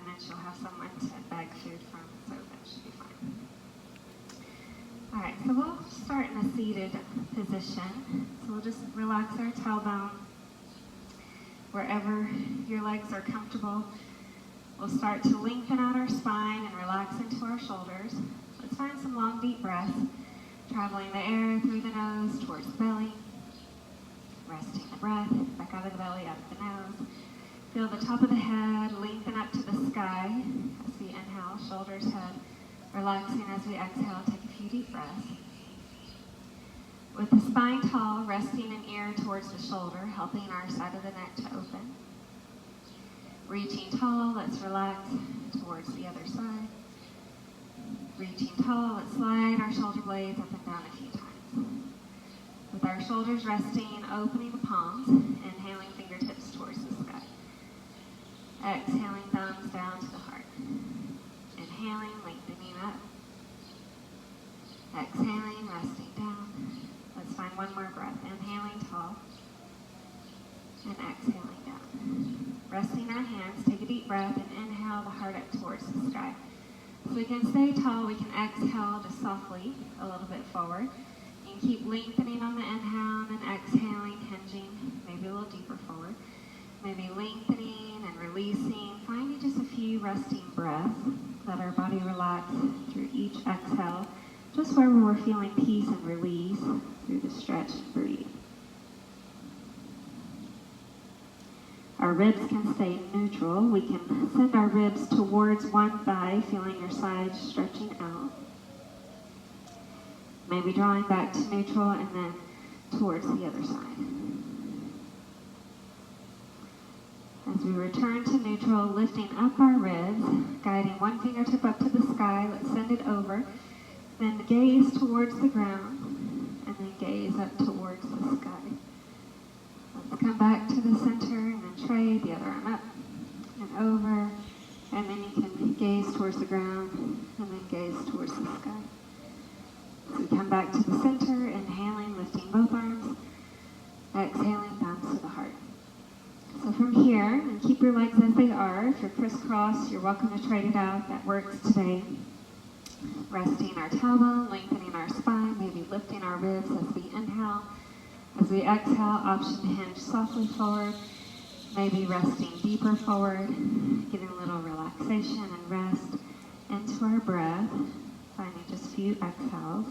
then she'll have someone to beg food from, so that should be fine. All right, so we'll start in a seated position. So we'll just relax our tailbone wherever your legs are comfortable. We'll start to lengthen out our spine and relax into our shoulders. Let's find some long, deep breaths, traveling the air through the nose towards the belly, resting the breath back out of the belly, out of the nose. Feel the top of the head lengthen up to the sky as we inhale, shoulders, head, relaxing as we exhale. Take a few deep breaths. With the spine tall, resting an ear towards the shoulder, helping our side of the neck to open. Reaching tall, let's relax towards the other side. Reaching tall, let's slide our shoulder blades up and down a few times. With our shoulders resting, opening the palms, inhaling fingertips towards the sky. Exhaling, thumbs down to the heart. Inhaling, lengthening up. Exhaling, resting down. Let's find one more breath. Inhaling tall. And exhaling down. Resting our hands, take a deep breath and inhale the heart up towards the sky. So we can stay tall, we can exhale just softly a little bit forward. And keep lengthening on the inhale and exhaling, hinging, maybe a little deeper forward. Maybe lengthening and releasing. Finding just a few resting breaths. Let our body relax through each exhale, just where we're feeling peace and release through the stretch and breathe. Our ribs can stay neutral. We can send our ribs towards one thigh, feeling your sides stretching out. Maybe drawing back to neutral and then towards the other side. As we return to neutral, lifting up our ribs, guiding one fingertip up to the sky, let's send it over. Then gaze towards the ground, and then gaze up towards the sky. Let's come back to the center, and then trade the other arm up and over. And then you can gaze towards the ground, and then gaze towards the sky. So we come back to the center, inhaling, lifting both arms, exhaling, thumbs to the heart. So from here, and keep your legs as they are. If you're crisscross, you're welcome to trade it out. That works today. Resting our tailbone, lengthening our spine, maybe lifting our ribs as we inhale. As we exhale, option to hinge softly forward. Maybe resting deeper forward, getting a little relaxation and rest into our breath. Finding just a few exhales.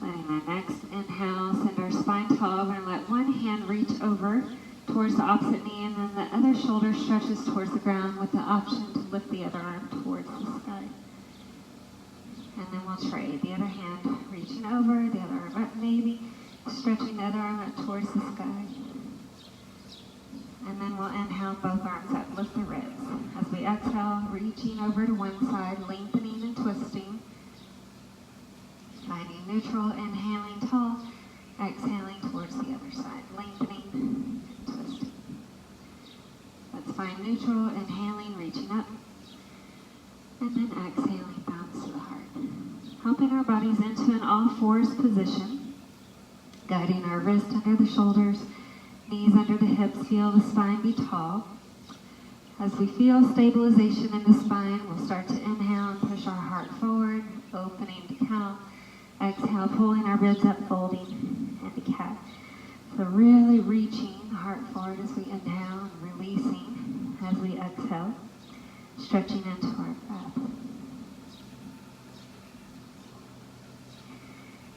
Letting our next inhale send our spine tall. We're going to let one hand reach over towards the opposite knee, and then the other shoulder stretches towards the ground with the option to lift the other arm towards the sky. And then we'll trade. The other hand reaching over, the other arm up maybe, stretching the other arm up towards the sky. And then we'll inhale, both arms up, lift the ribs. As we exhale, reaching over to one side, lengthening and twisting. Finding neutral, inhaling tall, exhaling towards the other side, lengthening, twisting. Let's find neutral, inhaling, reaching up, and then exhaling, bounce to the heart. Helping our bodies into an all-fours position, guiding our wrist under the shoulders, knees under the hips, feel the spine be tall. As we feel stabilization in the spine, we'll start to inhale and push our heart forward, opening to cow. Exhale, pulling our ribs up, folding into cat. So really reaching the heart forward as we inhale and releasing as we exhale, stretching into our breath.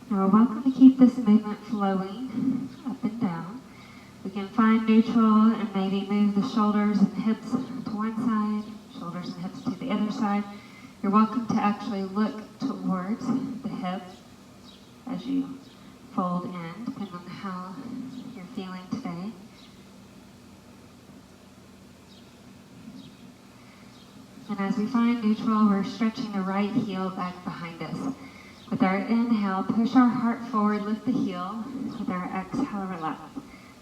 Now we're welcome to keep this movement flowing up and down. We can find neutral and maybe move the shoulders and hips to one side, shoulders and hips to the other side. You're welcome to actually look towards the hips as you fold in, depending on how you're feeling today. And as we find neutral, we're stretching the right heel back behind us. With our inhale, push our heart forward, lift the heel. With our exhale, relax.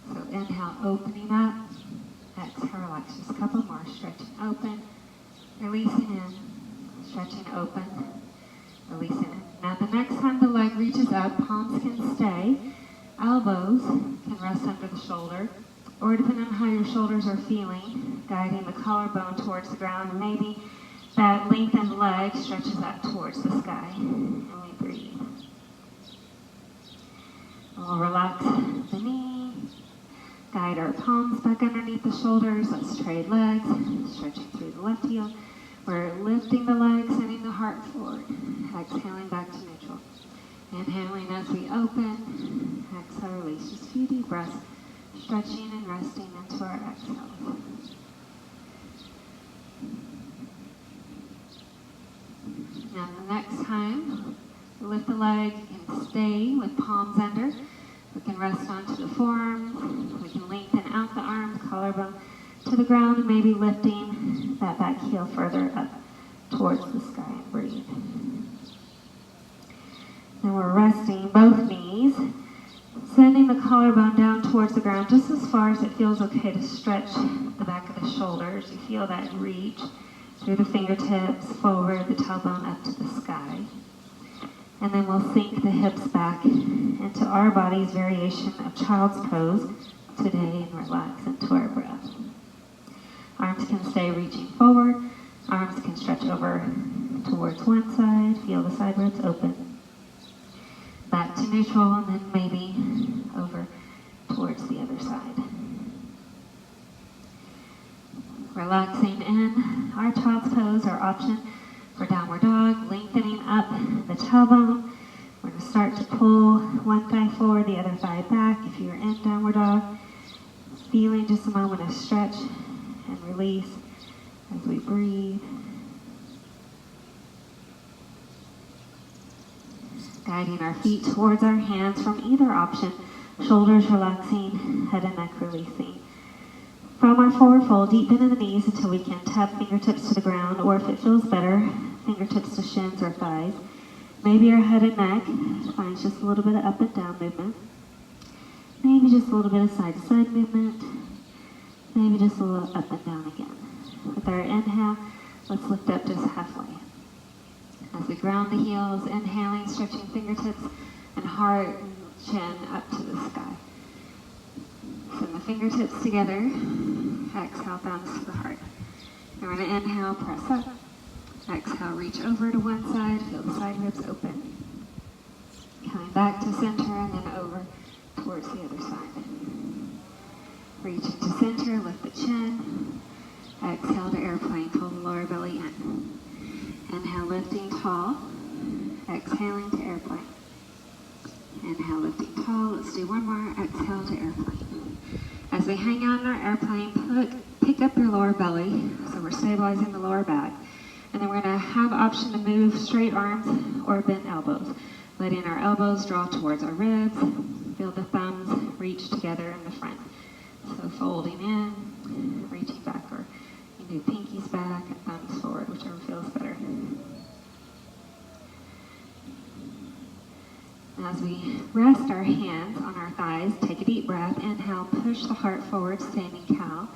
So inhale, opening up. Exhale, relax. Just a couple more. Stretching open, releasing in, stretching open, releasing in. Now the next time the leg reaches up, palms can stay. Elbows can rest under the shoulder. Or depending on how your shoulders are feeling, guiding the collarbone towards the ground. Maybe that lengthened leg stretches up towards the sky, and we breathe. And we'll relax the knee, guide our palms back underneath the shoulders. Let's trade legs, stretching through the left heel. We're lifting the legs, sending the heart forward. Exhaling back to neutral. Inhaling as we open. Exhale, release. Just a few deep breaths, stretching and resting into our exhale. And the next time, lift the leg and stay with palms under. We can rest onto the forearms. We can lengthen out the arms, collarbone to the ground, and maybe lifting that back heel further up towards the sky and breathe. Then we're resting both knees, sending the collarbone down towards the ground just as far as it feels okay to stretch the back of the shoulders. You feel that reach through the fingertips, forward, the tailbone up to the sky. And then we'll sink the hips back into our body's variation of child's pose today and relax into our breath. Arms can stay reaching forward. Arms can stretch over towards one side. Feel the side ribs open. Back to neutral, and then maybe over towards the other side. Relaxing in our child's pose, our option for downward dog, lengthening up the tailbone. We're going to start to pull one thigh forward, the other thigh back. If you're in downward dog, feeling just a moment of stretch and release as we breathe. Guiding our feet towards our hands from either option. Shoulders relaxing, head and neck releasing. From our forward fold, deep into the knees until we can tap fingertips to the ground, or if it feels better, fingertips to shins or thighs. Maybe our head and neck finds just a little bit of up and down movement. Maybe just a little bit of side to side movement. Maybe just a little up and down again. With our inhale, let's lift up just halfway. As we ground the heels, inhaling, stretching fingertips and heart and chin up to the sky. Send the fingertips together. Exhale, thumbs to the heart. And we're going to inhale, press up. Exhale, reach over to one side. Feel the side ribs open. Coming back to center and then over towards the other side. Reach into center, lift the chin. Exhale to airplane, pull the lower belly in. Inhale, lifting tall. Exhaling to airplane. Inhale, lifting tall. Let's do one more. Exhale to airplane. As we hang out in our airplane, pick up your lower belly. So we're stabilizing the lower back. And then we're going to have option to move straight arms or bent elbows. Letting our elbows draw towards our ribs. Feel the thumbs reach together in the front. So folding in, reaching back, or you do pinkies back and thumbs forward, whichever feels better. As we rest our hands on our thighs, take a deep breath. Inhale, push the heart forward, standing cow.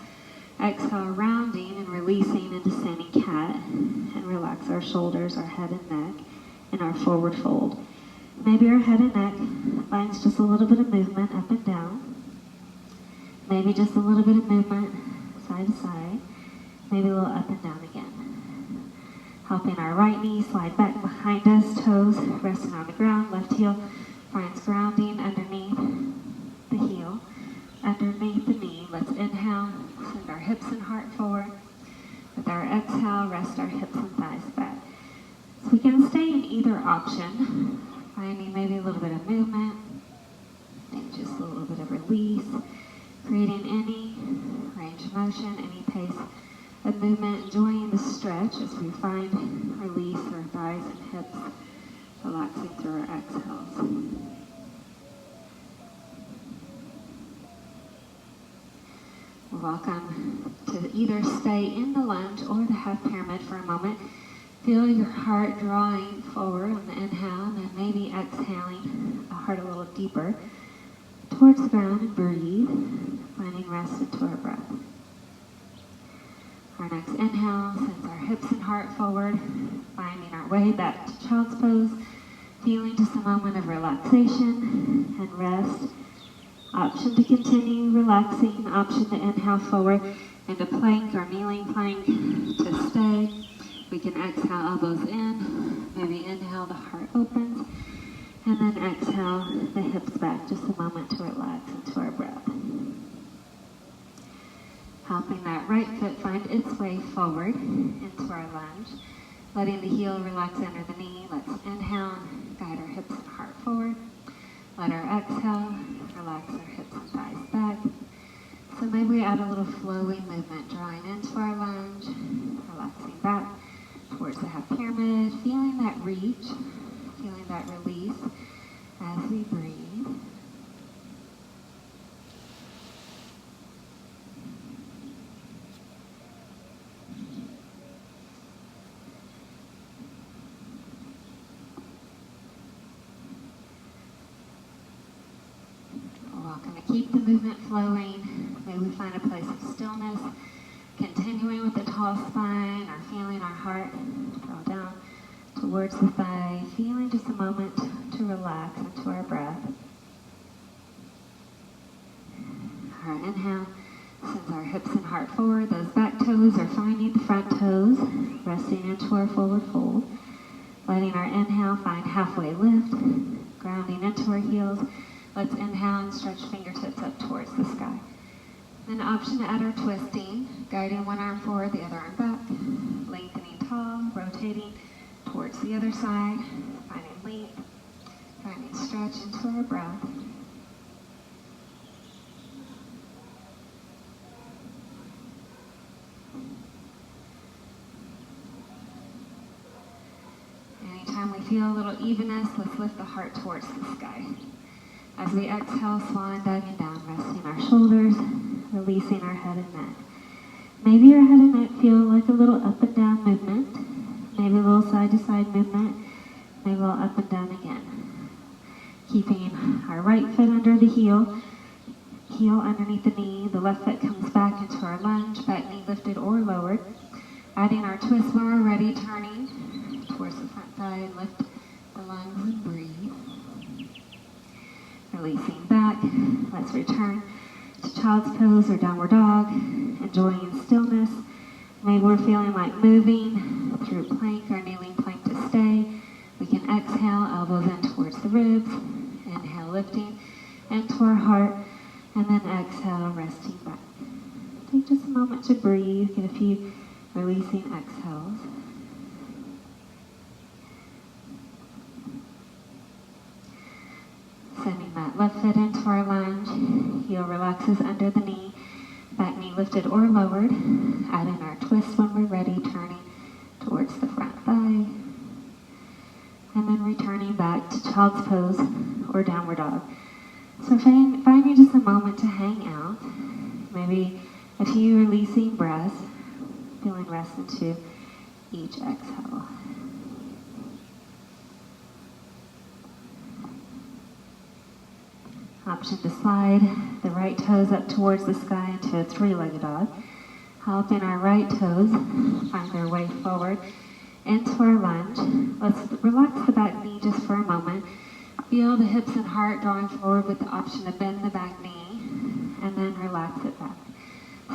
Exhale, rounding and releasing into standing cat. And relax our shoulders, our head and neck, in our forward fold. Maybe our head and neck finds just a little bit of movement up and down. Maybe just a little bit of movement side to side. Maybe a little up and down again. Helping our right knee slide back behind us, toes resting on the ground. Left heel finds grounding underneath the heel, underneath the knee. Let's inhale, send our hips and heart forward. With our exhale, rest our hips and thighs back. So we can stay in either option, finding maybe a little bit of movement, maybe just a little bit of release, creating any range of motion, any pace of movement, enjoying the stretch as we find release our thighs and hips, relaxing through our exhales. We're welcome to either stay in the lunge or the half pyramid for a moment. Feel your heart drawing forward on the inhale, and then maybe exhaling the heart a little deeper towards the ground, and breathe, finding rest into our breath. Our next inhale sends our hips and heart forward, finding our way back to child's pose, feeling just a moment of relaxation and rest Option to continue relaxing, option to inhale forward into plank or kneeling plank to stay. We can exhale, elbows in, maybe inhale, the heart opens, and then exhale, the hips back. Just a moment to relax into our breath. Helping that right foot find its way forward into our lunge. Letting the heel relax under the knee. Let's inhale, guide our hips and heart forward. Let our exhale, relax our hips and thighs back. So maybe we add a little flowy movement, drawing into our lunge, relaxing back towards the half pyramid, feeling that reach, feeling that release as we breathe. We're going to keep the movement flowing. Maybe we find a place of stillness, continuing with the tall spine, or feeling our heart draw down towards the thigh, feeling just a moment to relax into our breath. Our inhale sends our hips and heart forward. Those back toes are finding the front toes, resting into our forward fold. Letting our inhale find halfway lift, grounding into our heels. Let's inhale and stretch fingertips up towards the sky. Then option to add our twisting, guiding one arm forward, the other arm back, lengthening tall, rotating towards the other side, finding length, finding stretch into our breath. Anytime we feel a little evenness, let's lift the heart towards the sky. As we exhale, swan diving down, resting our shoulders, releasing our head and neck. Maybe your head and neck feel like a little up and down movement, maybe a little side to side movement, maybe a little up and down again. Keeping our right foot under the heel underneath the knee, the left foot comes back into our lunge, back knee lifted or lowered. Adding our twist when we're ready, turning towards the front thigh and lift the lungs and breathe. Releasing back, let's return to child's pose or downward dog, enjoying stillness. Maybe we're feeling like moving through plank or kneeling plank to stay. We can exhale, elbows in towards the ribs, inhale, lifting into our heart, and then exhale, resting back. Take just a moment to breathe, get a few releasing exhales. Sending that left foot into our lunge, heel relaxes under the knee, back knee lifted or lowered, adding our twist when we're ready, turning towards the front thigh, and then returning back to child's pose or downward dog. So finding just a moment to hang out, maybe a few releasing breaths, feeling rest into each exhale. Option to slide the right toes up towards the sky into a three-legged dog. Helping our right toes find their way forward into our lunge. Let's relax the back knee just for a moment. Feel the hips and heart drawing forward with the option to bend the back knee and then relax it back.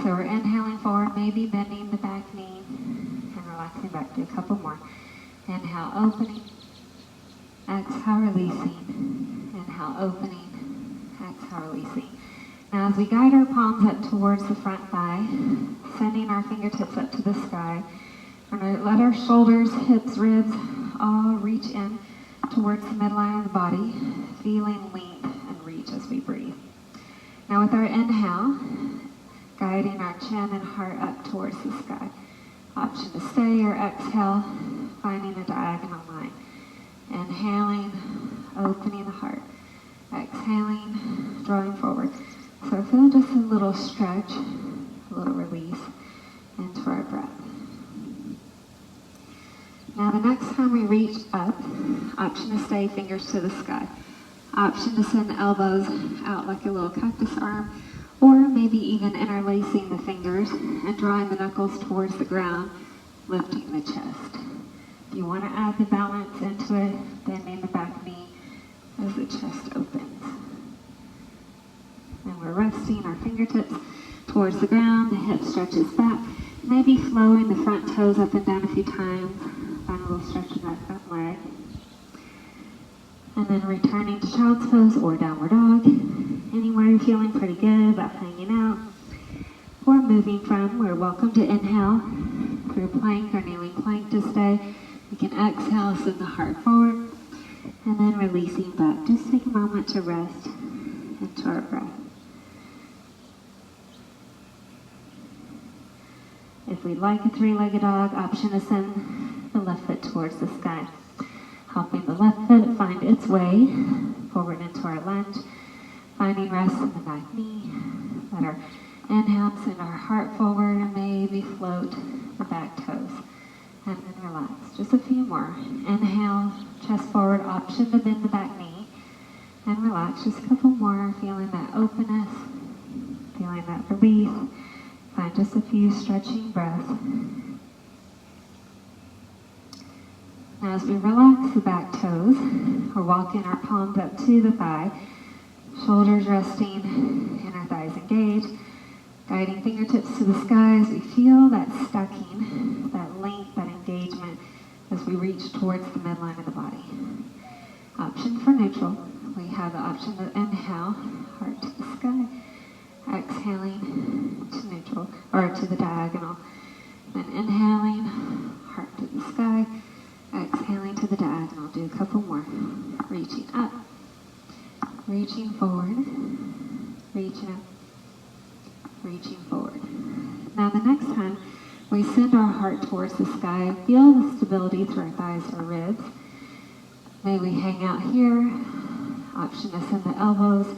So we're inhaling forward, maybe bending the back knee and relaxing back. Do a couple more. Inhale, opening. Exhale, releasing. Inhale, opening. Exhale, releasing. Now as we guide our palms up towards the front thigh, sending our fingertips up to the sky, we're going to let our shoulders, hips, ribs all reach in towards the midline of the body, feeling length and reach as we breathe. Now with our inhale, guiding our chin and heart up towards the sky. Option to stay or exhale, finding a diagonal line. Inhaling, opening the heart. Exhaling, drawing forward. So feel just a little stretch, a little release into our breath. Now the next time we reach up, option to stay, fingers to the sky. Option to send the elbows out like a little cactus arm, or maybe even interlacing the fingers and drawing the knuckles towards the ground, lifting the chest. If you want to add the balance into it, bending the back knee as the chest opens. And we're resting our fingertips towards the ground, the hip stretches back, maybe flowing the front toes up and down a few times. Find a little stretch in that front leg. And then returning to child's pose or downward dog. Anywhere you're feeling pretty good about hanging out. Or moving from, we're welcome to inhale through plank or kneeling plank to stay. You can exhale, send the heart forward. And then releasing back. Just take a moment to rest into our breath. If we'd like a three-legged dog, option to send the left foot towards the sky. Helping the left foot find its way forward into our lunge. Finding rest in the back knee. Let our inhale send our heart forward and maybe float the back toes. And then relax. Just a few more. Inhale, chest forward, option to bend the back knee. And relax. Just a couple more. Feeling that openness. Feeling that release. Find just a few stretching breaths. Now as we relax the back toes, we're walking our palms up to the thigh. Shoulders resting, inner thighs engaged. Guiding fingertips to the sky as we feel that stacking, that length, that engagement as we reach towards the midline of the body. Option for neutral. We have the option to inhale, heart to the sky. Exhaling to neutral, or to the diagonal. Then inhaling, heart to the sky. Exhaling to the diagonal. Do a couple more. Reaching up. Reaching forward. Reaching up. Reaching forward. Now the next time we send our heart towards the sky, feel the stability through our thighs or ribs. May we hang out here. Option to send the elbows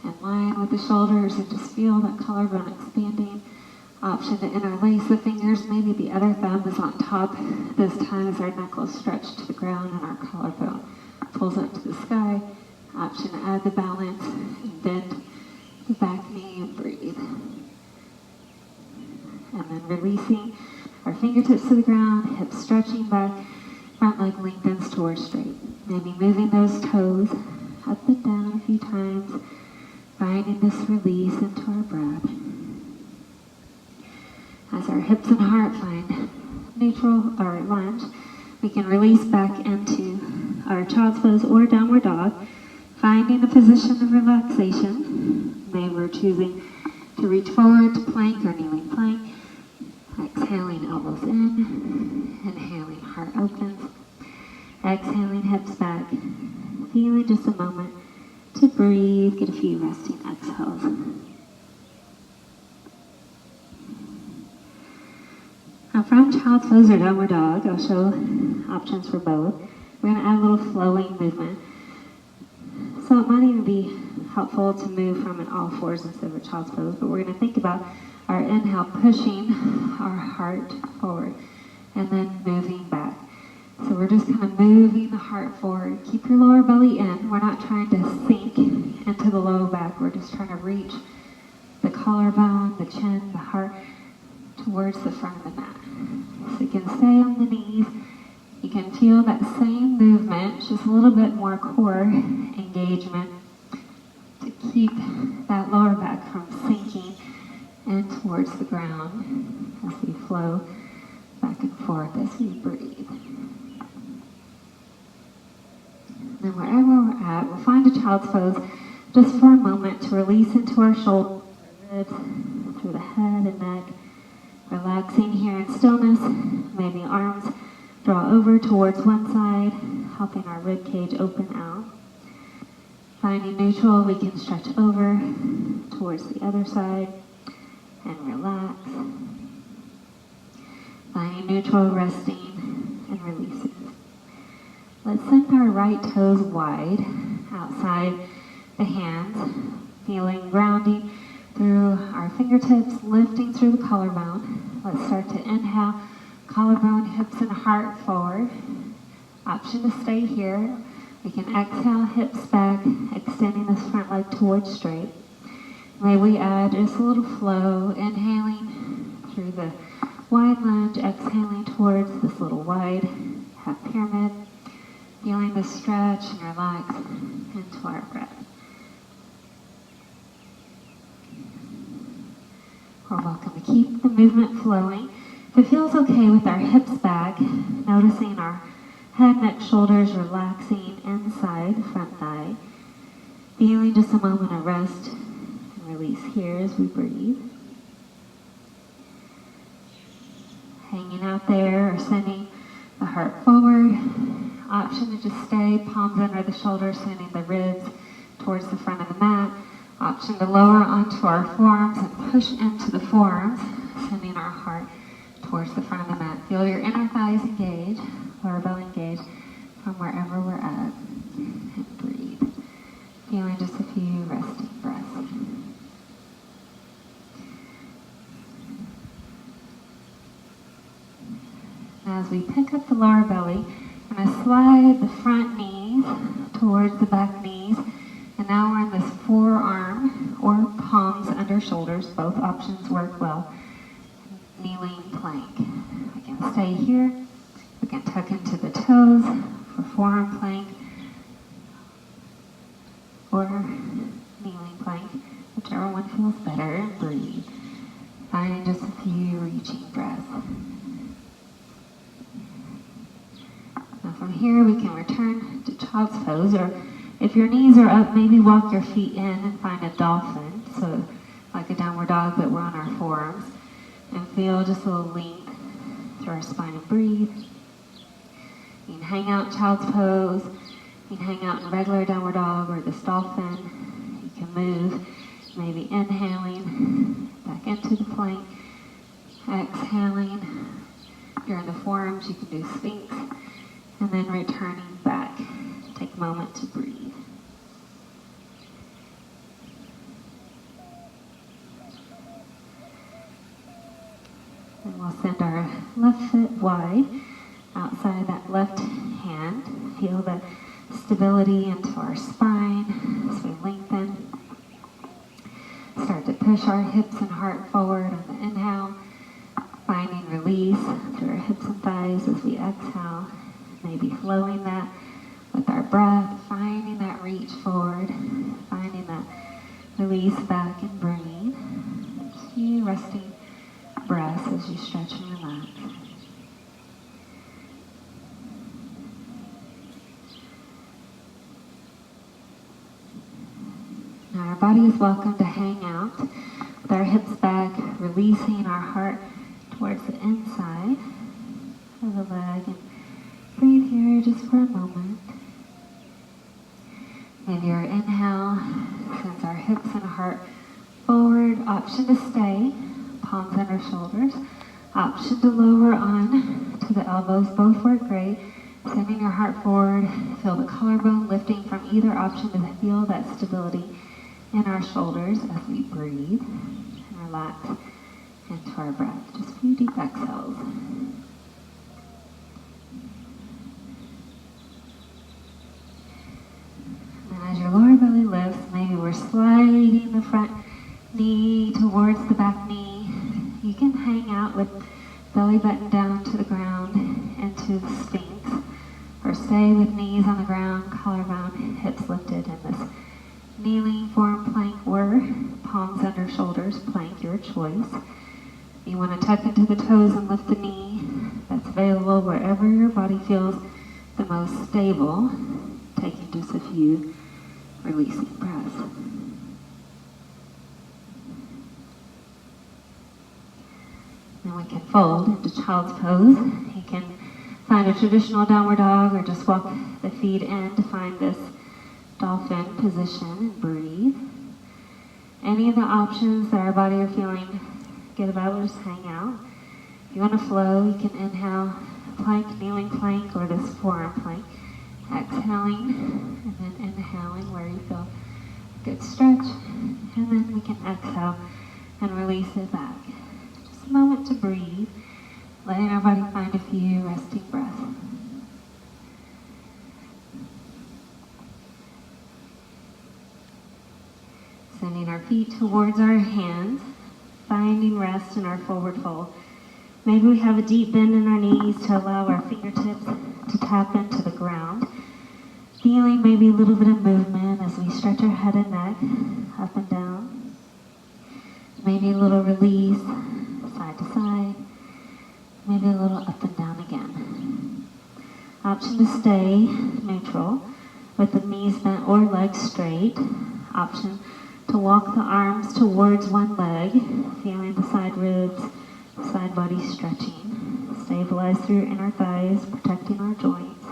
in line with the shoulders and just feel that collarbone expanding. Option to interlace the fingers. Maybe the other thumb is on top this time as our knuckles stretch to the ground and our collarbone pulls up to the sky. Option to add the balance and bend the back knee and breathe. And then releasing our fingertips to the ground, hips stretching back, front leg lengthens towards straight. Maybe moving those toes up and down a few times, finding this release into our breath. As our hips and heart find neutral or lunge, we can release back into our child's pose or downward dog, finding a position of relaxation. Maybe we're choosing to reach forward to plank or kneeling plank. Exhaling, elbows in. Inhaling, heart opens. Exhaling, hips back. Feeling just a moment to breathe. Get a few resting exhales. Now from child's pose or downward dog, I'll show options for both. We're going to add a little flowing movement. So it might even be helpful to move from an all fours instead of a child's pose, but we're going to think about our inhale pushing our heart forward and then moving back. So we're just kind of moving the heart forward. Keep your lower belly in. We're not trying to sink into the low back. We're just trying to reach the collarbone, the chin, the heart towards the front of the mat. So you can stay on the knees. You can feel that same movement, just a little bit more core engagement to keep that lower back from sinking in towards the ground as we flow back and forth as we breathe. Then wherever we're at, we'll find a child's pose just for a moment to release into our shoulders, ribs, through the head and neck. Relaxing here in stillness. Maybe arms draw over towards one side, helping our rib cage open out. Finding neutral, we can stretch over towards the other side and relax. Finding neutral, resting and releasing. Let's send our right toes wide outside the hands, feeling grounding through our fingertips, lifting through the collarbone. Let's start to inhale, collarbone, hips and heart forward. Option to stay here. We can exhale, hips back, extending this front leg towards straight. May we add just a little flow, inhaling through the wide lunge, exhaling towards this little wide half pyramid, feeling the stretch and relax into our breath. We're welcome to keep the movement flowing. If it feels okay with our hips back, noticing our head, neck, shoulders relaxing inside the front thigh. Feeling just a moment of rest and release here as we breathe. Hanging out there or sending the heart forward. Option to just stay, palms under the shoulders, sending the ribs towards the front of the mat. Option to lower onto our forearms and push into the forearms, sending our heart towards the front of the mat. Feel your inner thighs engage, lower belly engage from wherever we're at. And breathe. Feeling just a few resting breaths. Now as we pick up the lower belly, we're going to slide the front knees towards the back knees. And now we're in this forearm or palms under shoulders. Both options work well. Kneeling plank. We can stay here. We can tuck into the toes for forearm plank or kneeling plank, whichever one feels better, and breathe. Finding just a few reaching breaths. Now from here we can return to child's pose, or if your knees are up, maybe walk your feet in and find a dolphin, so like a downward dog, but we're on our forearms, and feel just a little length through our spine and breathe. You can hang out in child's pose, you can hang out in regular downward dog or this dolphin. You can move, maybe inhaling back into the plank, exhaling. If you're in the forearms, you can do Sphinx, and then returning back. Take a moment to breathe. And we'll send our left foot wide outside that left hand. Feel the stability into our spine as we lengthen. Start to push our hips and heart forward on the inhale, finding release through our hips and thighs as we exhale. Maybe flowing that with our breath, finding that reach forward, finding that release back and bringing. A few resting breaths as you stretch and relax. Now our body is welcome to hang out with our hips back, releasing our heart towards the inside of the leg, and breathe here just for a moment. Maybe our inhale sends our hips and heart forward. Option to stay, palms under shoulders. Option to lower on to the elbows. Both work great. Sending your heart forward. Feel the collarbone lifting from either option to feel that stability in our shoulders as we breathe and relax into our breath. Just a few deep exhales. As your lower belly lifts, maybe we're sliding the front knee towards the back knee. You can hang out with belly button down to the ground into the Sphinx, or stay with knees on the ground, collarbone, hips lifted in this kneeling form plank or palms under shoulders plank, your choice. You want to tuck into the toes and lift the knee. That's available wherever your body feels the most stable. Taking just a few releasing breaths. Then we can fold into child's pose. You can find a traditional downward dog or just walk the feet in to find this dolphin position and breathe. Any of the options that our body are feeling good about, we'll just hang out. If you want to flow, you can inhale plank, kneeling plank, or this forearm plank. Exhaling and then inhaling where you feel a good stretch, and then we can exhale and release it back. Just a moment to breathe, letting our body find a few resting breaths. Sending our feet towards our hands, finding rest in our forward fold. Maybe we have a deep bend in our knees to allow our fingertips to tap into the ground. Feeling maybe a little bit of movement as we stretch our head and neck up and down. maybe a little release, side to side, maybe a little up and down again. Option to stay neutral with the knees bent or legs straight. Option to walk the arms towards one leg, feeling the side ribs, side body stretching. Stabilize through your inner thighs, protecting our joints.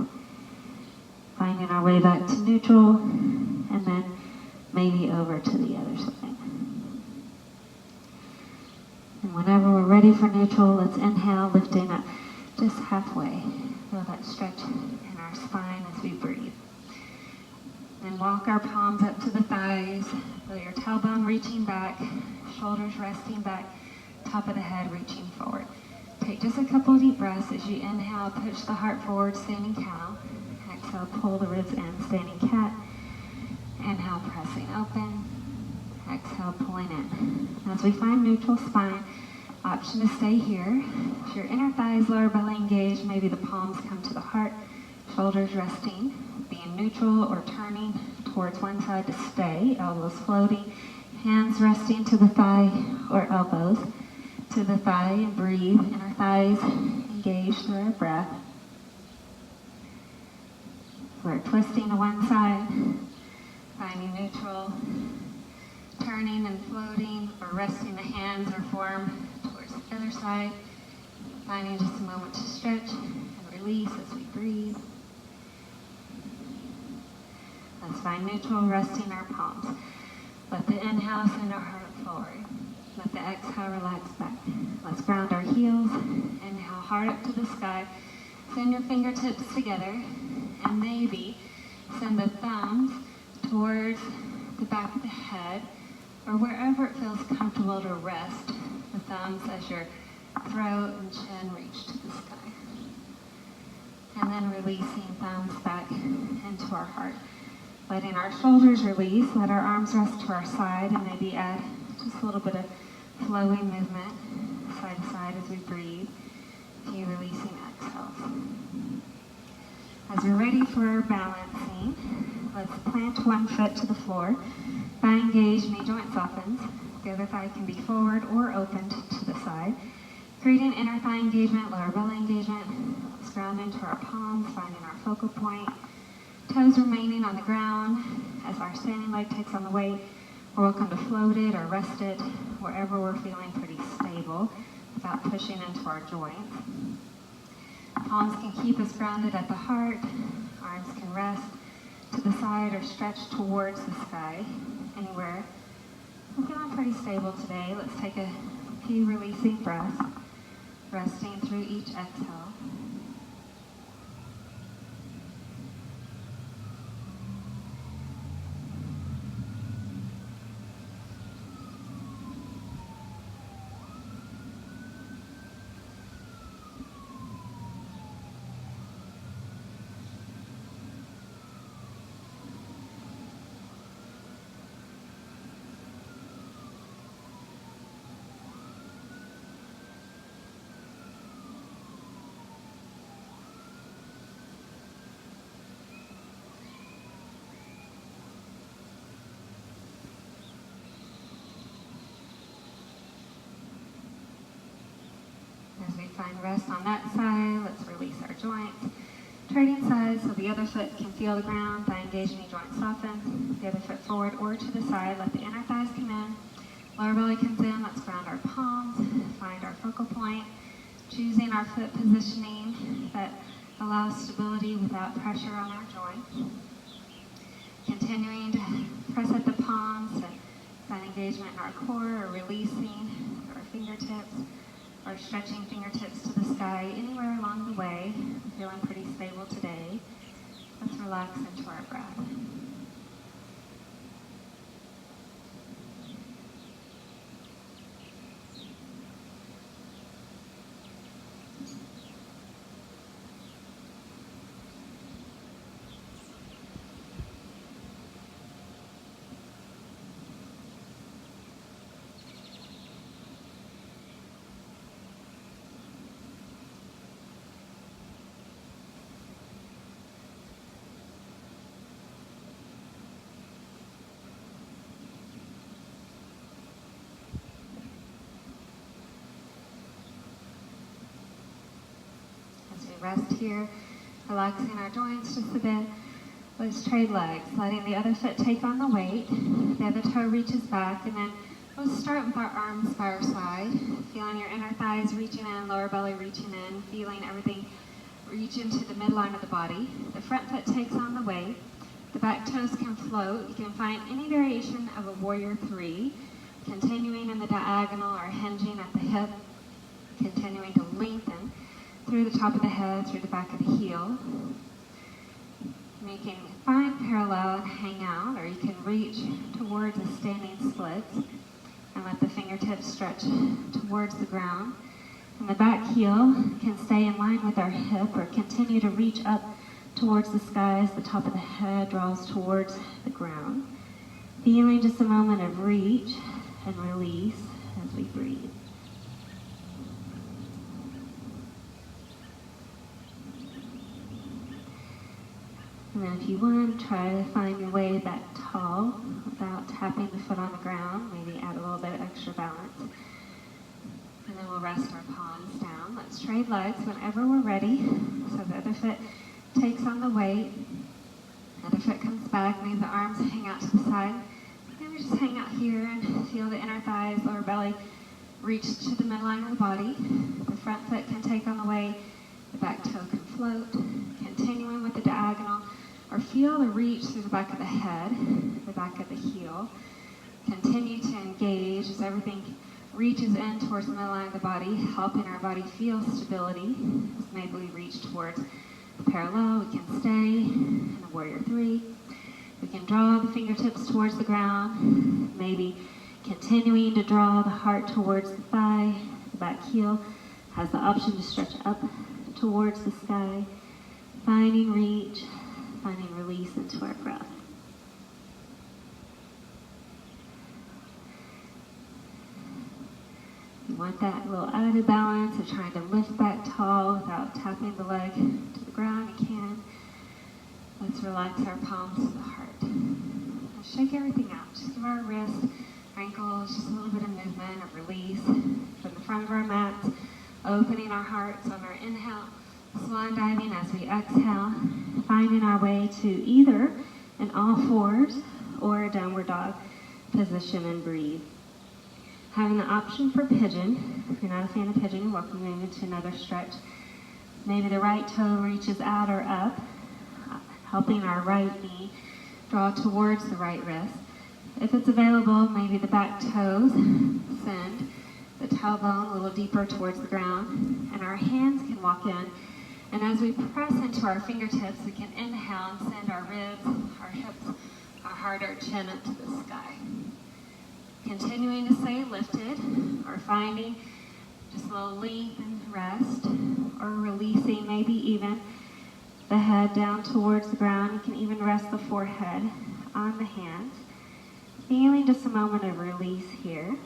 Finding our way back to neutral, and then maybe over to the other side. And whenever we're ready for neutral, let's inhale, lifting up just halfway. Feel that stretch in our spine as we breathe. Then walk our palms up to the thighs. Feel your tailbone reaching back, shoulders resting back, top of the head reaching forward. Take just a couple deep breaths as you inhale, push the heart forward, standing cow. Exhale, pull the ribs in, standing cat. Inhale, pressing open. Exhale, pulling in. As we find neutral spine, option to stay here. If your inner thighs, lower belly engaged, maybe the palms come to the heart, shoulders resting, being neutral or turning towards one side to stay, elbows floating, hands resting to the thigh or elbows to the thigh, and breathe. Inner thighs engaged through our breath. We're twisting to one side, finding neutral, turning and floating, or resting the hands or form towards the other side, finding just a moment to stretch and release as we breathe. Let's find neutral, resting our palms. Let the inhale send our heart forward. Let the exhale relax back. Let's ground our heels. Inhale, heart up to the sky. Send your fingertips together, and maybe send the thumbs towards the back of the head, or wherever it feels comfortable to rest the thumbs as your throat and chin reach to the sky. And then releasing thumbs back into our heart. Letting our shoulders release, let our arms rest to our side, and maybe add just a little bit of flowing movement side to side as we breathe. Few releasing exhales. As we're ready for balancing, let's plant one foot to the floor. Thigh engaged, knee joint softens. The other thigh can be forward or opened to the side. Creating inner thigh engagement, lower belly engagement. Let's ground into our palms, finding our focal point. Toes remaining on the ground as our standing leg takes on the weight. We're welcome to float it or rest it wherever we're feeling pretty stable without pushing into our joints. Palms can keep us grounded at the heart. Arms can rest to the side or stretch towards the sky, anywhere. I'm feeling pretty stable today. Let's take a few releasing breaths, resting through each exhale. As we find rest on that side, let's release our joints. Trading sides so the other foot can feel the ground, thigh engaged, knee joint soften. The other foot forward or to the side, let the inner thighs come in. Lower belly comes in, let's ground our palms, find our focal point. Choosing our foot positioning that allows stability without pressure on our joints. Continuing to press at the palms, so thigh engagement in our core, or releasing our fingertips, or stretching fingertips to the sky anywhere along the way. I'm feeling pretty stable today. Let's relax into our breath. rest here, relaxing our joints just a bit. Let's trade legs, letting the other foot take on the weight. The other toe reaches back, and then we'll start with our arms by our side, feeling your inner thighs reaching in, lower belly reaching in, feeling everything reach into the midline of the body. The front foot takes on the weight. The back toes can float. You can find any variation of a warrior three, continuing in the diagonal or hinging at the hip, continuing to lengthen through the top of the head, through the back of the heel. You can find parallel and hang out, or you can reach towards a standing split and let the fingertips stretch towards the ground. And the back heel can stay in line with our hip or continue to reach up towards the sky as the top of the head draws towards the ground. Feeling just a moment of reach and release as we breathe. And then if you want, try to find your way back tall without tapping the foot on the ground. Maybe add a little bit of extra balance. And then we'll rest our palms down. Let's trade legs whenever we're ready. So the other foot takes on the weight. The other foot comes back. Maybe the arms hang out to the side. Maybe just hang out here and feel the inner thighs, lower belly reach to the midline of the body. The front foot can take on the weight. The back toe can float. Continuing with the diagonal. Or feel the reach through the back of the head, the back of the heel. Continue to engage as everything reaches in towards the midline of the body, helping our body feel stability. As maybe we reach towards the parallel, we can stay in a warrior three. We can draw the fingertips towards the ground, maybe continuing to draw the heart towards the thigh. The back heel has the option to stretch up towards the sky, finding reach, finding release into our breath. You want that little added balance of trying to lift back tall without tapping the leg to the ground. You can. Let's relax our palms to the heart. Let's shake everything out. Just give our wrists, ankles, just a little bit of movement, of release. From the front of our mat, opening our hearts on our inhale. Swan diving as we exhale, finding our way to either an all fours or a downward dog position and breathe. Having the option for pigeon. If you're not a fan of pigeon, you're welcome to move into another stretch. Maybe the right toe reaches out or up, helping our right knee draw towards the right wrist. If it's available, maybe the back toes send the tailbone a little deeper towards the ground, and our hands can walk in. And as we press into our fingertips, we can inhale and send our ribs, our hips, our heart, our chin up to the sky. Continuing to stay lifted, or finding just a little length and rest, or releasing maybe even the head down towards the ground. You can even rest the forehead on the hands. Feeling just a moment of release here.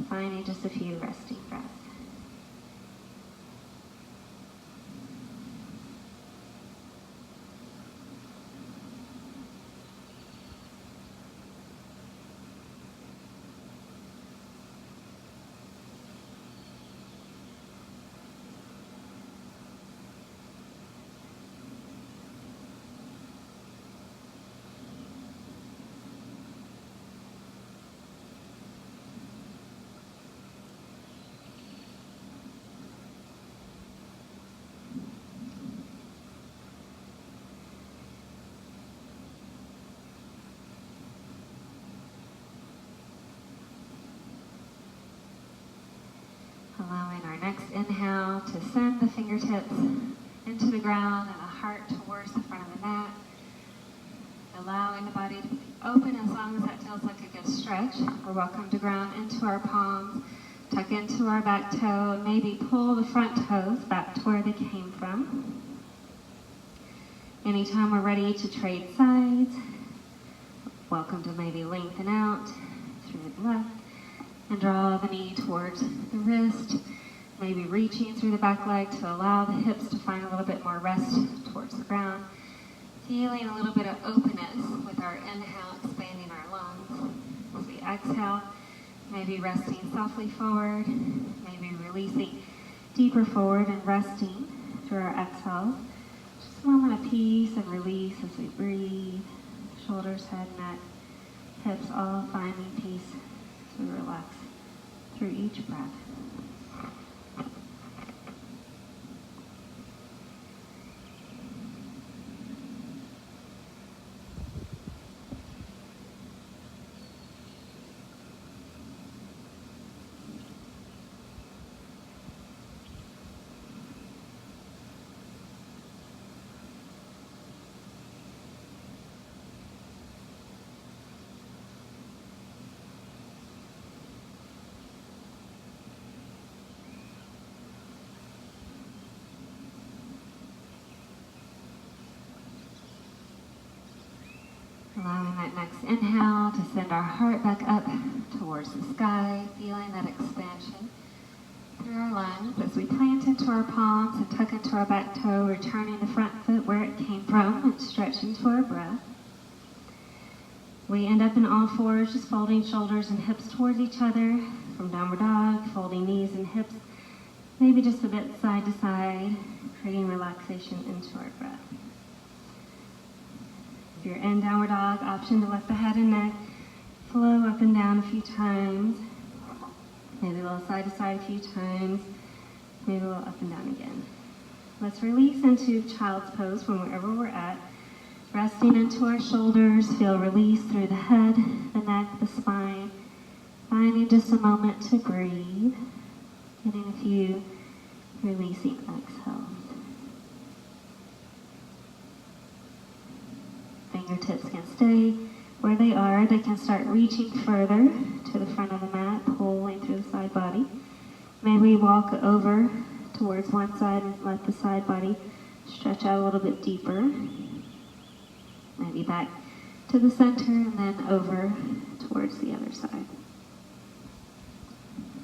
Finding just a few resting breaths. Allowing our next inhale to send the fingertips into the ground and the heart towards the front of the mat. Allowing the body to be open as long as that feels like a good stretch. We're welcome to ground into our palms, tuck into our back toe, and maybe pull the front toes back to where they came from. Anytime we're ready to trade sides, welcome to maybe lengthen out through the left. And draw the knee towards the wrist, maybe reaching through the back leg to allow the hips to find a little bit more rest towards the ground. Feeling a little bit of openness with our inhale, expanding our lungs. As we exhale, maybe resting softly forward, maybe releasing deeper forward and resting through our exhales. Just a moment of peace and release as we breathe. Shoulders, head, neck, hips all finding peace as we relax through each breath. Allowing that next inhale to send our heart back up towards the sky, feeling that expansion through our lungs as we plant into our palms and tuck into our back toe, returning the front foot where it came from and stretching to our breath. We end up in all fours, just folding shoulders and hips towards each other from downward dog, folding knees and hips, maybe just a bit side to side, creating relaxation into our breath. If you're in downward dog, option to let the head and neck flow up and down a few times. Maybe a little side to side a few times. Maybe a little up and down again. Let's release into child's pose from wherever we're at. Resting into our shoulders, feel release through the head, the neck, the spine. Finding just a moment to breathe. Getting a few releasing exhales. Fingertips can stay where they are. They can start reaching further to the front of the mat, pulling through the side body. Maybe walk over towards one side and let the side body stretch out a little bit deeper. Maybe back to the center and then over towards the other side.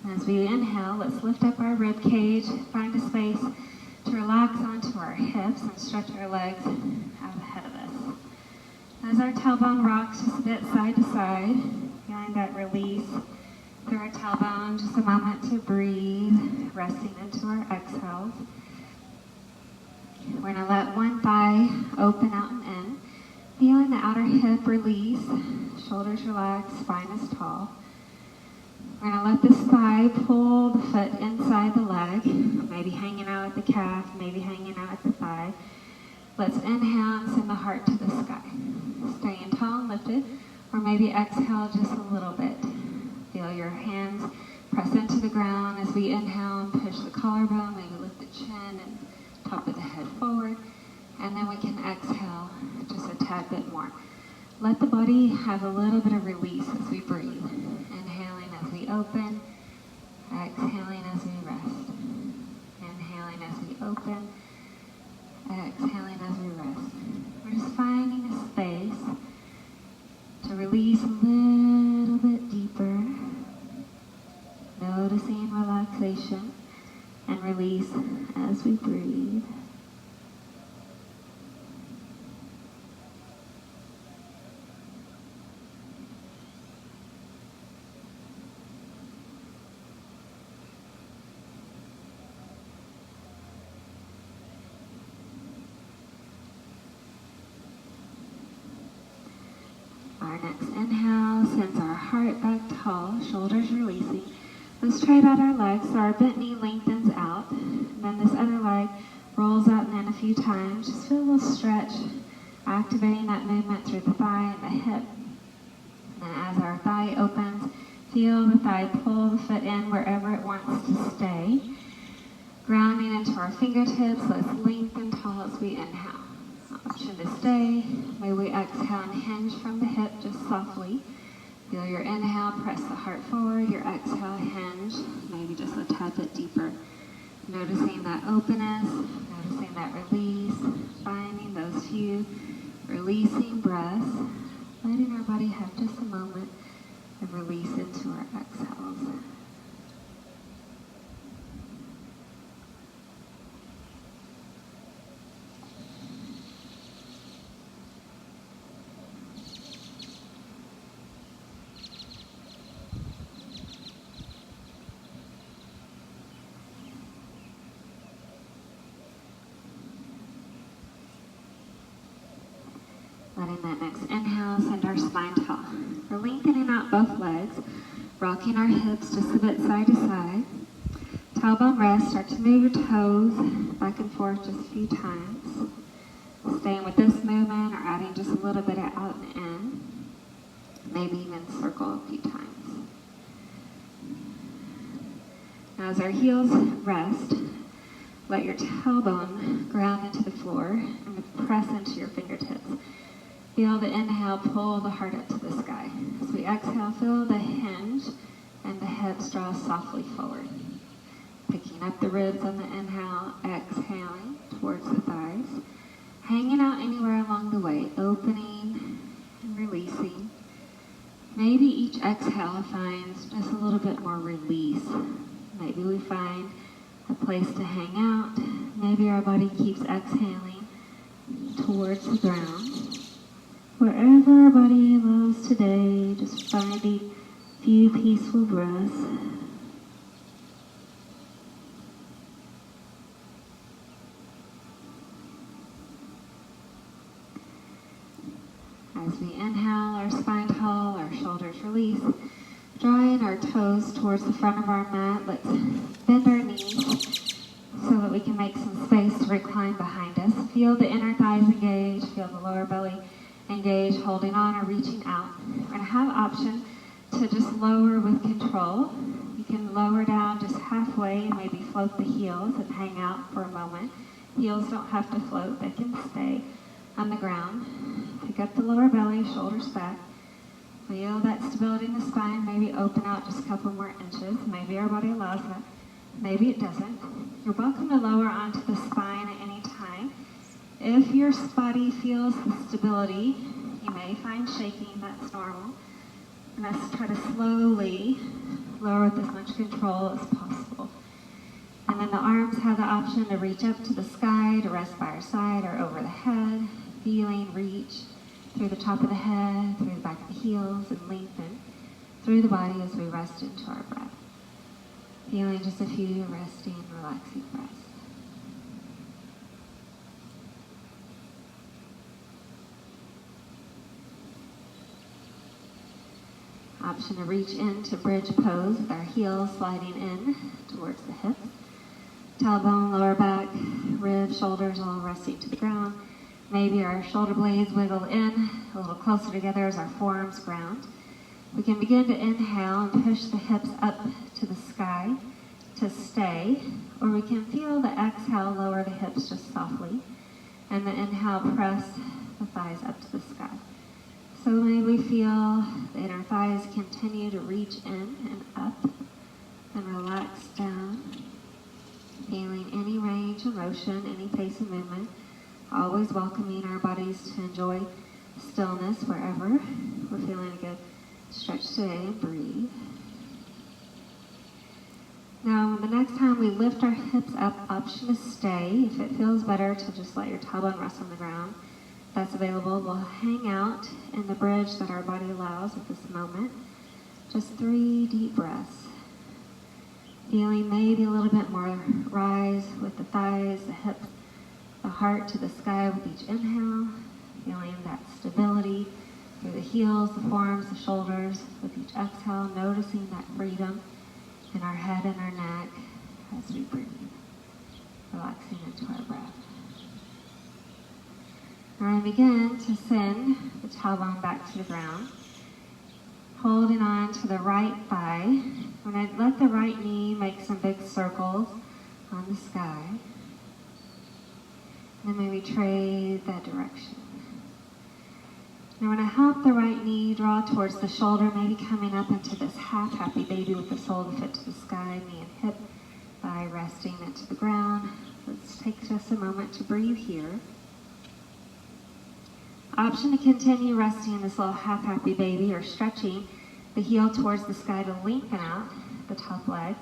As we inhale, let's lift up our rib cage, find a space to relax onto our hips and stretch our legs out ahead of us. As our tailbone rocks just a bit side to side, feeling that release through our tailbone, just a moment to breathe, resting into our exhales. We're going to let one thigh open out and in, feeling the outer hip release, shoulders relax, spine is tall. We're going to let this thigh pull the foot inside the leg, maybe hanging out at the calf, maybe hanging out at the thigh. Let's inhale and send the heart to the sky. Staying tall and lifted, or maybe exhale just a little bit. Feel your hands press into the ground as we inhale and push the collarbone, maybe lift the chin and top of the head forward. And then we can exhale just a tad bit more. Let the body have a little bit of release as we breathe. Inhaling as we open, exhaling as we rest. Inhaling as we open, exhaling as we rest. We're just finding a space to release a little bit deeper, noticing relaxation and release as we breathe. Our next inhale sends our heart back tall, shoulders releasing. Let's try out our legs so our bent knee lengthens out. And then this other leg rolls out and in a few times. Just feel a little stretch, activating that movement through the thigh and the hip. And then as our thigh opens, feel the thigh pull the foot in wherever it wants to stay. Grounding into our fingertips, let's lengthen tall as we inhale. Option to stay. May we exhale and hinge from the hip just softly. Feel your inhale, press the heart forward. Your exhale, hinge, maybe just a tad bit deeper. Noticing that openness, noticing that release, finding those few releasing breaths, letting our body have just a moment of release into our exhales. Adding that next inhale, send our spine tall. We're lengthening out both legs, rocking our hips just a bit side to side. Tailbone rest, start to move your toes back and forth just a few times. Staying with this movement or adding just a little bit of out and in. Maybe even circle a few times. Now as our heels rest, let your tailbone ground into the floor and press into your fingertips. Feel the inhale, pull the heart up to the sky. As we exhale, feel the hinge and the hips draw softly forward. Picking up the ribs on the inhale, exhaling towards the thighs. Hanging out anywhere along the way, opening and releasing. Maybe each exhale finds just a little bit more release. Maybe we find a place to hang out. Maybe our body keeps exhaling towards the ground. Wherever our body allows today, just finding a few peaceful breaths. As we inhale, our spine tall, our shoulders release. Drawing our toes towards the front of our mat, let's bend our knees so that we can make some space to recline behind us. Feel the inner thighs engage, feel the lower belly engage, holding on or reaching out. We're going to have option to just lower with control. You can lower down just halfway and maybe float the heels and hang out for a moment. Heels don't have to float, they can stay on the ground. Pick up the lower belly, shoulders back. Feel that stability in the spine, maybe open out just a couple more inches. Maybe our body allows that, maybe it doesn't. You're welcome to lower onto the spine at any time. If your body feels the stability, you may find shaking, that's normal. And let's try to slowly lower with as much control as possible. And then the arms have the option to reach up to the sky, to rest by our side or over the head. Feeling reach through the top of the head, through the back of the heels, and lengthen through the body as we rest into our breath. Feeling just a few resting, relaxing breaths. Option to reach into bridge pose with our heels sliding in towards the hips. Tailbone, lower back, ribs, shoulders all resting to the ground. Maybe our shoulder blades wiggle in a little closer together as our forearms ground. We can begin to inhale and push the hips up to the sky to stay, or we can feel the exhale lower the hips just softly, and the inhale press the thighs up to the sky. So maybe we feel the inner thighs continue to reach in and up and relax down, feeling any range of motion, any pace of movement. Always welcoming our bodies to enjoy stillness wherever we're feeling a good stretch today and breathe. Now, the next time we lift our hips up, option to stay. If it feels better to just let your tailbone rest on the ground, that's available. We'll hang out in the bridge that our body allows at this moment. Just 3 deep breaths. Feeling maybe a little bit more rise with the thighs, the hips, the heart to the sky with each inhale, feeling that stability through the heels, the forearms, the shoulders with each exhale, noticing that freedom in our head and our neck as we breathe, relaxing into our breath. Now begin to send the tailbone back to the ground, holding on to the right thigh. When I let the right knee make some big circles on the sky, and maybe trade that direction. Now when I help the right knee draw towards the shoulder, maybe coming up into this half happy baby with the sole of the foot to the sky, knee and hip, thigh resting into the ground. Let's take just a moment to breathe here. Option to continue resting in this little half happy baby or stretching the heel towards the sky to lengthen out the top leg.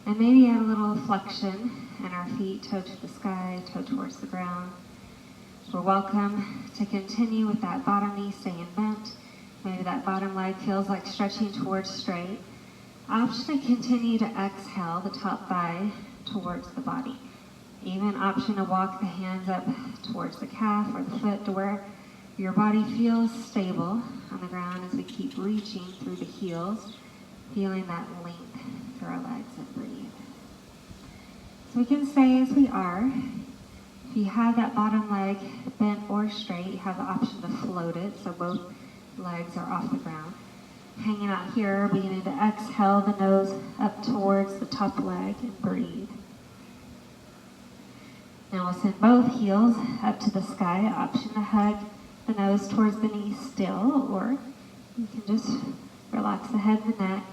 And maybe add a little flexion in our feet, toe to the sky, toe towards the ground. We're welcome to continue with that bottom knee staying bent. Maybe that bottom leg feels like stretching towards straight. Option to continue to exhale the top thigh towards the body. Even option to walk the hands up towards the calf or the foot to where Your body feels stable on the ground as we keep reaching through the heels, feeling that length through our legs, and breathe. So we can stay as we are. If you have that bottom leg bent or straight, you have the option to float it, so both legs are off the ground. Hanging out here, beginning to exhale the nose up towards the top leg and breathe. Now we'll send both heels up to the sky, option to hug the nose towards the knees still, or you can just relax the head and the neck.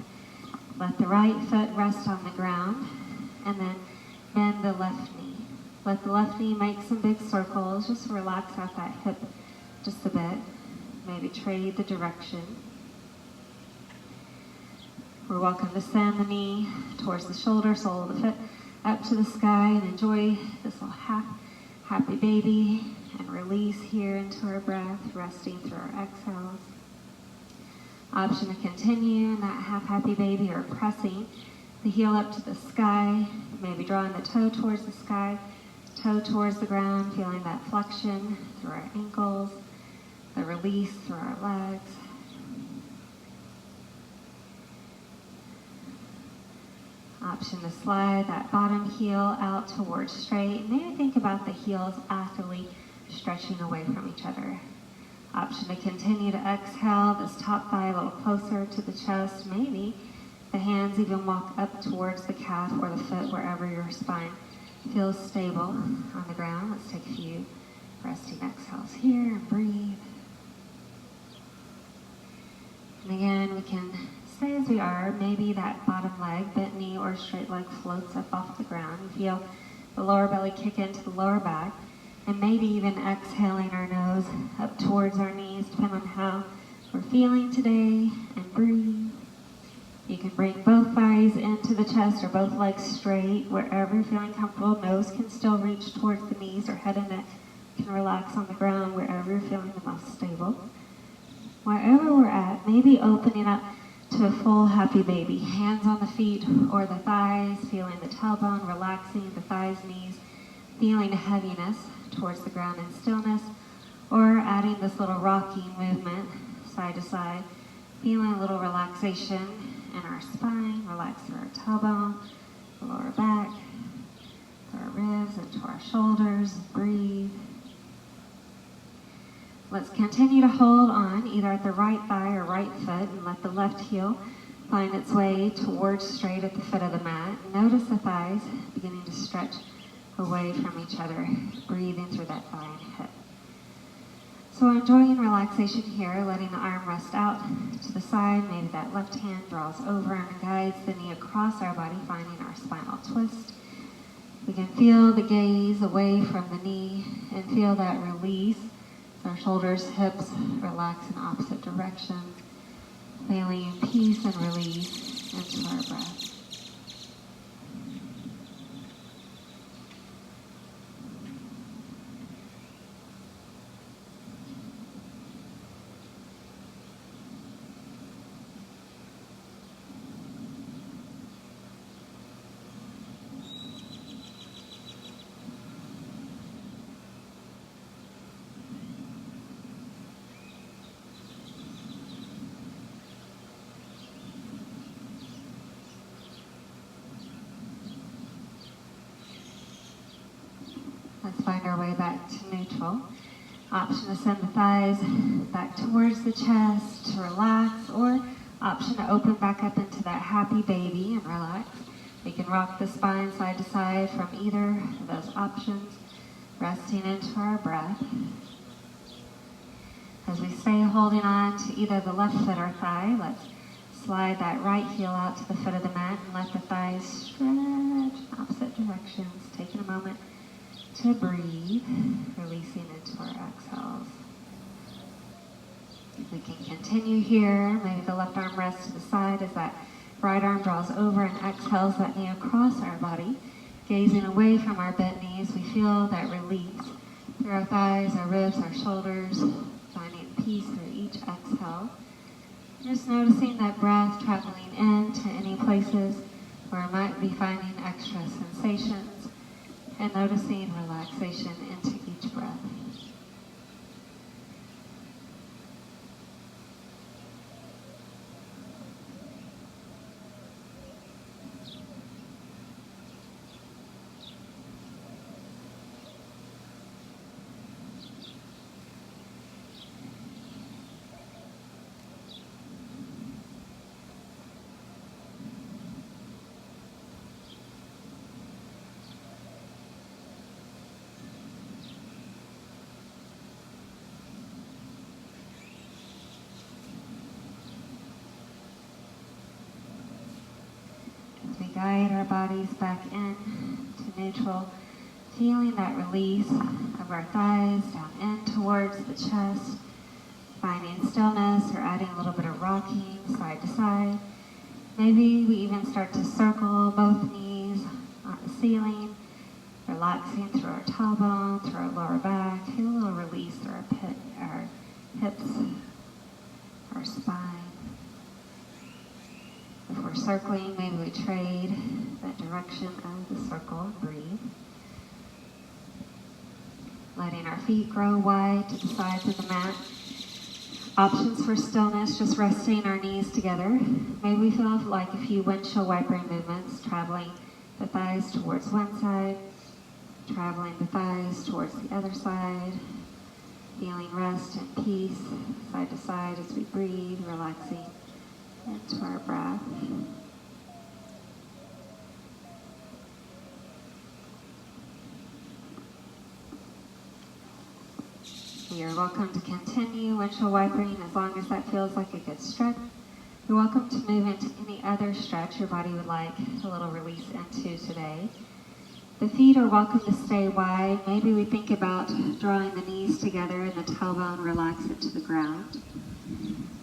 Let the right foot rest on the ground, and then bend the left knee. Let the left knee make some big circles. Just relax out that hip just a bit. Maybe trade the direction. We're welcome to send the knee towards the shoulder, sole of the foot up to the sky, and enjoy this little happy baby, and release here into our breath, resting through our exhales. Option to continue in that happy baby, or pressing the heel up to the sky, maybe drawing the toe towards the sky, toe towards the ground, feeling that flexion through our ankles, the release through our legs. Option to slide that bottom heel out towards straight. And maybe think about the heels actively stretching away from each other. Option to continue to exhale this top thigh a little closer to the chest. Maybe the hands even walk up towards the calf or the foot, wherever your spine feels stable on the ground. Let's take a few resting exhales here and breathe. And again, we can stay as we are. Maybe that bottom leg, bent knee or straight leg, floats up off the ground. You feel the lower belly kick into the lower back, and maybe even exhaling our nose up towards our knees, depending on how we're feeling today, and breathe. You can bring both thighs into the chest or both legs straight, wherever you're feeling comfortable. Nose can still reach towards the knees, or head and neck can relax on the ground, wherever you're feeling the most stable. Wherever we're at, maybe opening up to a full happy baby. Hands on the feet or the thighs, feeling the tailbone, relaxing the thighs, knees, feeling heaviness towards the ground in stillness, or adding this little rocking movement side to side, feeling a little relaxation in our spine, relax through our tailbone, the lower back, through our ribs, into our shoulders. Breathe. Let's continue to hold on either at the right thigh or right foot, and let the left heel find its way towards straight at the foot of the mat. Notice the thighs beginning to stretch away from each other, breathing through that thigh and hip. So enjoying relaxation here, letting the arm rest out to the side. Maybe that left hand draws over and guides the knee across our body, finding our spinal twist. We can feel the gaze away from the knee and feel that release. Our shoulders, hips relax in opposite directions, feeling peace and release into our breath. Let's find our way back to neutral. Option to send the thighs back towards the chest to relax, or option to open back up into that happy baby and relax. We can rock the spine side to side from either of those options, resting into our breath. As we stay holding on to either the left foot or thigh, let's slide that right heel out to the foot of the mat and let the thighs stretch in opposite directions, taking a moment to breathe, releasing into our exhales. We can continue here. Maybe the left arm rests to the side as that right arm draws over and exhales that knee across our body. Gazing away from our bent knees, we feel that release through our thighs, our ribs, our shoulders, finding peace through each exhale. Just noticing that breath traveling into any places where I might be finding extra sensations, and noticing relaxation into each breath. guide our bodies back in to neutral, feeling that release of our thighs down in towards the chest, finding stillness or adding a little bit of rocking side to side. Maybe we even start to circle both knees on the ceiling, relaxing through our tailbone, through our lower back. Feel a little release through our hips, our spine. If we're circling, maybe we trade that direction of the circle and breathe. Letting our feet grow wide to the sides of the mat. Options for stillness, just resting our knees together. Maybe we feel like a few windshield wiper movements, traveling the thighs towards one side, traveling the thighs towards the other side, feeling rest and peace side to side as we breathe, relaxing into our breath. You're welcome to continue windshield wipering as long as that feels like a good stretch. You're welcome to move into any other stretch your body would like a little release into today. The feet are welcome to stay wide. Maybe we think about drawing the knees together and the tailbone relax into the ground.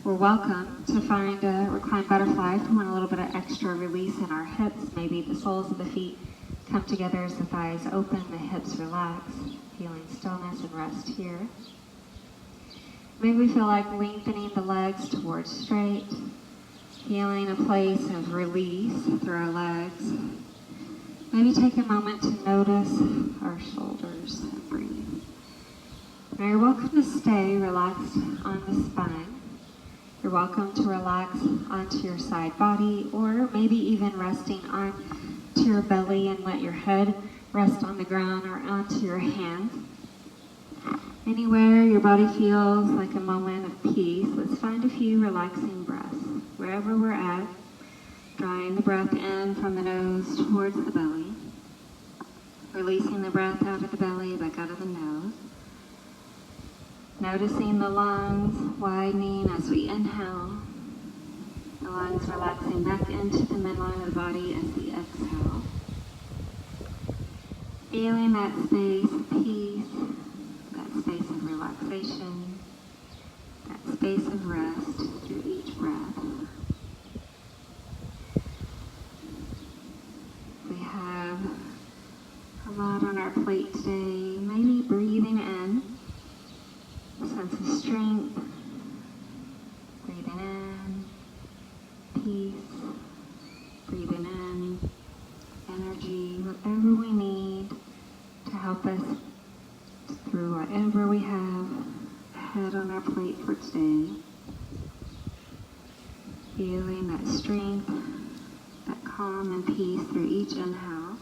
We're welcome to find a reclined butterfly if we want a little bit of extra release in our hips. Maybe the soles of the feet come together as the thighs open, the hips relax, feeling stillness and rest here. Maybe we feel like lengthening the legs towards straight, feeling a place of release through our legs. Maybe take a moment to notice our shoulders and breathe. Now you're welcome to stay relaxed on the spine. You're welcome to relax onto your side body, or maybe even resting onto your belly and let your head rest on the ground or onto your hands. Anywhere your body feels like a moment of peace, let's find a few relaxing breaths. Wherever we're at, drawing the breath in from the nose towards the belly, releasing the breath out of the belly, back out of the nose. Noticing the lungs widening as we inhale, the lungs relaxing back into the midline of the body as we exhale. Feeling that space of peace, that space of relaxation, that space of rest through each breath. We have a lot on our plate today. Maybe breathing in a sense of strength, breathing in peace, breathing in energy, whatever we need to help us through whatever we have ahead on our plate for today. Feeling that strength, that calm and peace through each inhale.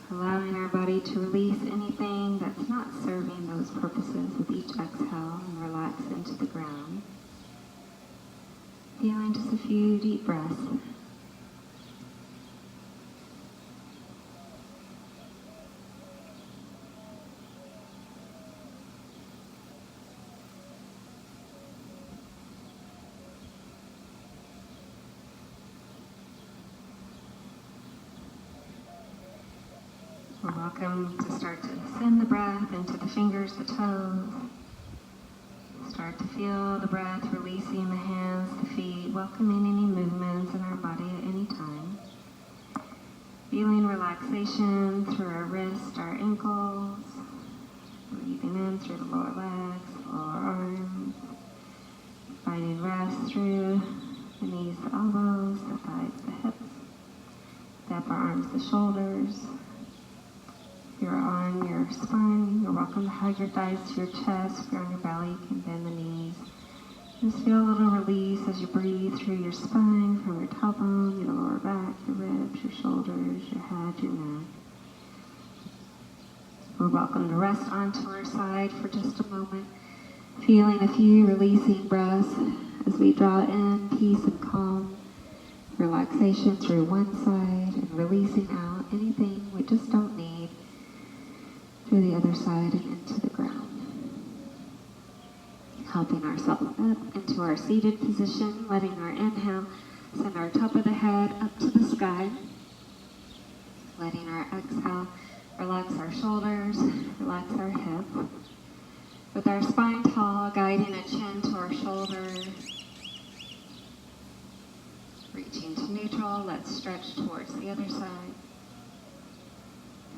Allowing our body to release anything that's not serving those purposes with each exhale and relax into the ground. Feeling just a few deep breaths. We're welcome to start to send the breath into the fingers, the toes. Start to feel the breath releasing the hands, the feet, welcoming any movements in our body at any time. Feeling relaxation through our wrists, our ankles. Breathing in through the lower legs, lower arms. Finding rest through the knees, the elbows, the thighs, the hips. The upper arms, the shoulders. If you're on your spine, you're welcome to hug your thighs to your chest. If you're on your belly, you can bend the knees. Just feel a little release as you breathe through your spine, from your tailbone, your lower back, your ribs, your shoulders, your head, your neck. We're welcome to rest onto our side for just a moment, feeling a few releasing breaths as we draw in peace and calm, relaxation through one side, and releasing out anything we just don't need through the other side and into the ground. Helping ourselves up into our seated position, letting our inhale send our top of the head up to the sky. shoulders, relax our hips. With our spine tall, guiding a chin to our shoulders. Reaching to neutral, let's stretch towards the other side.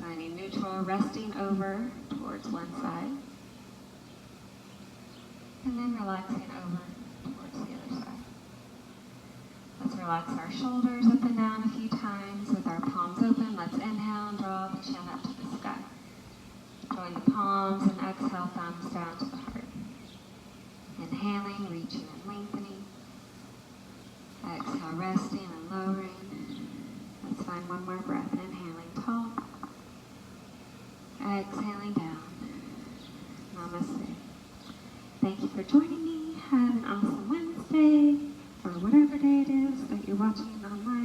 Finding neutral, resting over towards one side. And then relaxing over towards the other side. Let's relax our shoulders up and down a few times with our palms open. Let's inhale and draw the chin up to the sky. Join the palms and exhale, thumbs down to the heart. Inhaling, reaching and lengthening. Exhale, resting and lowering. Let's find one more breath. Inhaling tall. Exhaling down. Namaste. Thank you for joining me. Have an awesome Wednesday, or whatever day it is that you're watching online.